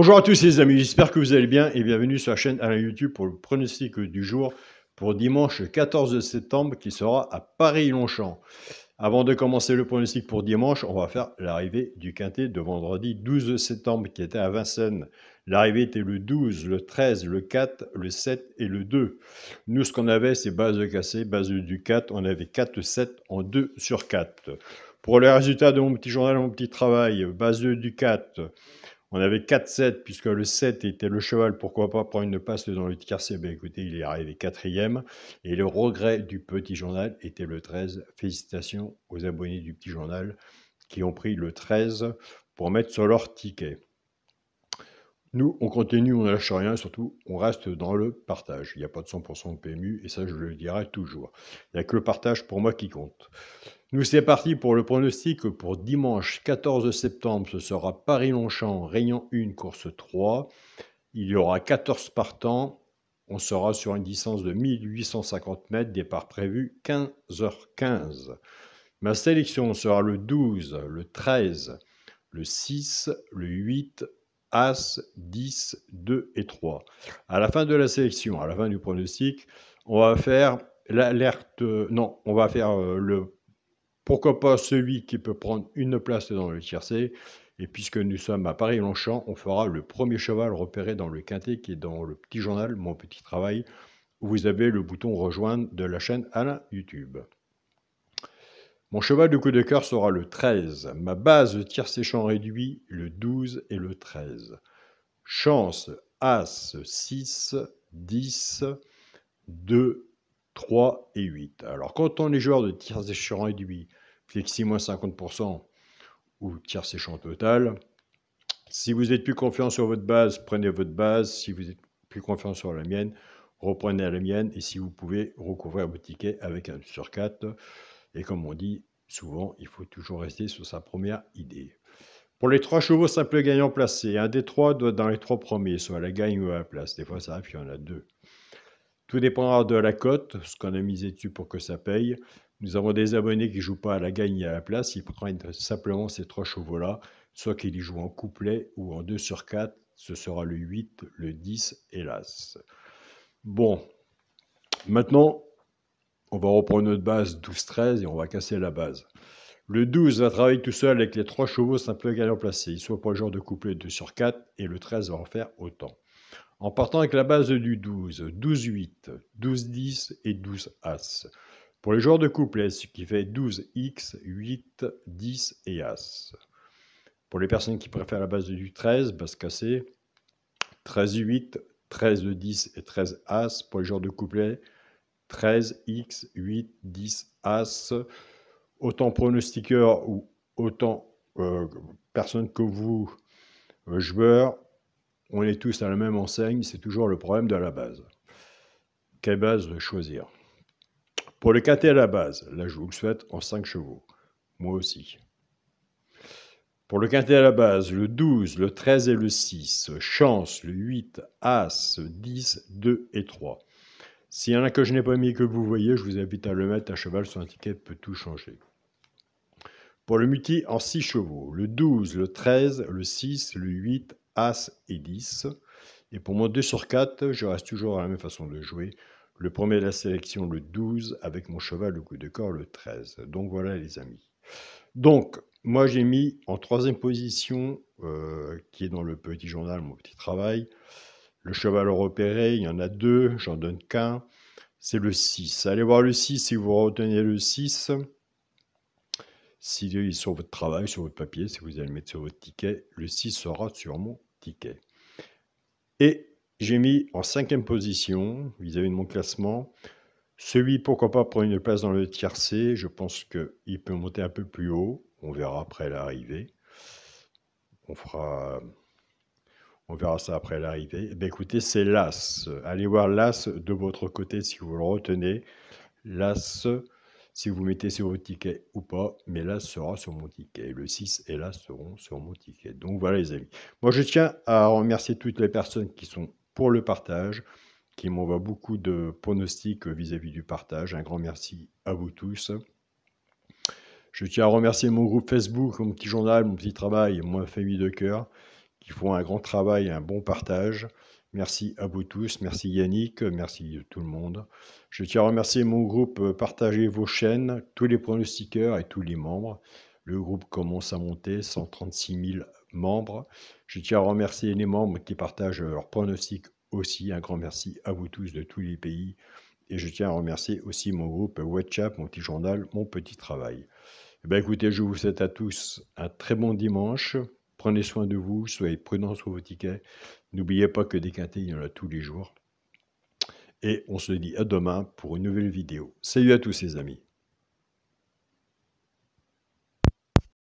Bonjour à tous les amis, j'espère que vous allez bien et bienvenue sur la chaîne Alain YouTube pour le pronostic du jour pour dimanche 14 septembre qui sera à Paris-Longchamp. Avant de commencer le pronostic pour dimanche, on va faire l'arrivée du quintet de vendredi 12 septembre qui était à Vincennes. L'arrivée était le 12, le 13, le 4, le 7 et le 2. Nous, ce qu'on avait, c'est base de cassé, base du 4. On avait 4-7 en 2 sur 4. Pour les résultats de mon petit journal, mon petit travail, base du 4. On avait 4-7, puisque le 7 était le cheval, pourquoi pas prendre une passe dans le tiercé. Ben écoutez, il est arrivé quatrième. Et le regret du petit journal était le 13. Félicitations aux abonnés du petit journal qui ont pris le 13 pour mettre sur leur ticket. Nous, on continue, on ne lâche rien, surtout, on reste dans le partage. Il n'y a pas de 100% de PMU, et ça, je le dirai toujours. Il n'y a que le partage pour moi qui compte. Nous, c'est parti pour le pronostic pour dimanche 14 septembre. Ce sera Paris-Longchamp, Réunion 1, course 3. Il y aura 14 partants. On sera sur une distance de 1850 mètres, départ prévu 15h15. Ma sélection sera le 12, le 13, le 6, le 8, As, 10, 2 et 3. À la fin de la sélection, à la fin du pronostic, on va faire l'alerte. Non, on va faire pourquoi pas celui qui peut prendre une place dans le tiercé. Et puisque nous sommes à Paris-Longchamp, on fera le premier cheval repéré dans le quintet qui est dans le petit journal, mon petit travail, où vous avez le bouton rejoindre de la chaîne Alain YouTube. Mon cheval de coup de cœur sera le 13. Ma base de tiercé champ réduit, le 12 et le 13. Chance, As, 6, 10, 2, 3 et 8. Alors, quand on est joueur de tiercé champ réduit, flexi moins 50% ou tiercé champ total, si vous êtes plus confiant sur votre base, prenez votre base. Si vous êtes plus confiant sur la mienne, reprenez la mienne. Et si vous pouvez, recouvrir votre ticket avec un sur 4. Et comme on dit souvent, il faut toujours rester sur sa première idée. Pour les 3 chevaux simples gagnants placés, un des 3 doit être dans les 3 premiers, soit la gagne ou à la place. Des fois, ça arrive qu'il y en a 2. Tout dépendra de la cote, ce qu'on a misé dessus pour que ça paye. Nous avons des abonnés qui ne jouent pas à la gagne et à la place. Ils prennent simplement ces 3 chevaux-là, soit qu'ils y jouent en couplet ou en 2 sur 4. Ce sera le 8, le 10 et l'As. Bon, maintenant, on va reprendre notre base 12-13 et on va casser la base. Le 12 va travailler tout seul avec les 3 chevaux simples gagnants placés, soit pour le genre de couplet 2 sur 4, et le 13 va en faire autant. En partant avec la base du 12, 12-8, 12-10 et 12-As. Pour les joueurs de couplet, ce qui fait 12X, 8, 10 et As. Pour les personnes qui préfèrent la base du 13, base cassée, 13-8, 13-10 et 13 As. Pour les joueurs de couplet, 13X, 8, 10 As. Autant pronostiqueurs ou autant personnes que vous, joueurs, on est tous à la même enseigne, c'est toujours le problème de la base. Quelle base choisir? Pour le quintet à la base, là je vous le souhaite en 5 chevaux. Moi aussi. Pour le quintet à la base, le 12, le 13 et le 6, chance, le 8, As, 10, 2 et 3. S'il y en a que je n'ai pas mis que vous voyez, je vous invite à le mettre à cheval sur un ticket, peut tout changer. Pour le multi en 6 chevaux, le 12, le 13, le 6, le 8, As et 10. Et pour mon 2 sur 4, je reste toujours à la même façon de jouer. Le premier de la sélection, le 12, avec mon cheval, le coup de corps, le 13. Donc voilà les amis. Donc, moi j'ai mis en 3e position, qui est dans le petit journal, mon petit travail, le cheval repéré, il y en a 2, j'en donne qu'un, c'est le 6. Allez voir le 6 si vous retenez le 6. S'il est sur votre travail, sur votre papier, si vous allez le mettre sur votre ticket, le 6 sera sur mon ticket. Et j'ai mis en 5e position, vis-à-vis de mon classement, celui, pourquoi pas, prendre une place dans le tiercé. Je pense qu'il peut monter un peu plus haut. On verra après l'arrivée. On verra ça après l'arrivée. Eh bien, écoutez, c'est l'As. Allez voir l'As de votre côté si vous le retenez. L'As, si vous mettez sur votre ticket ou pas, mais l'As sera sur mon ticket. Le 6 et l'As seront sur mon ticket. Donc voilà les amis. Moi je tiens à remercier toutes les personnes qui sont pour le partage, qui m'envoient beaucoup de pronostics vis-à-vis du partage. Un grand merci à vous tous. Je tiens à remercier mon groupe Facebook, mon petit journal, mon petit travail, ma famille de cœur, qui font un grand travail, un bon partage. Merci à vous tous, merci Yannick, merci tout le monde. Je tiens à remercier mon groupe Partagez vos chaînes, tous les pronostiqueurs et tous les membres. Le groupe commence à monter, 136 000 membres. Je tiens à remercier les membres qui partagent leurs pronostics aussi. Un grand merci à vous tous de tous les pays. Et je tiens à remercier aussi mon groupe WhatsApp, mon petit journal, mon petit travail. Eh bien, écoutez, je vous souhaite à tous un très bon dimanche. Prenez soin de vous, soyez prudents sur vos tickets. N'oubliez pas que des quintés, il y en a tous les jours. Et on se dit à demain pour une nouvelle vidéo. Salut à tous les amis.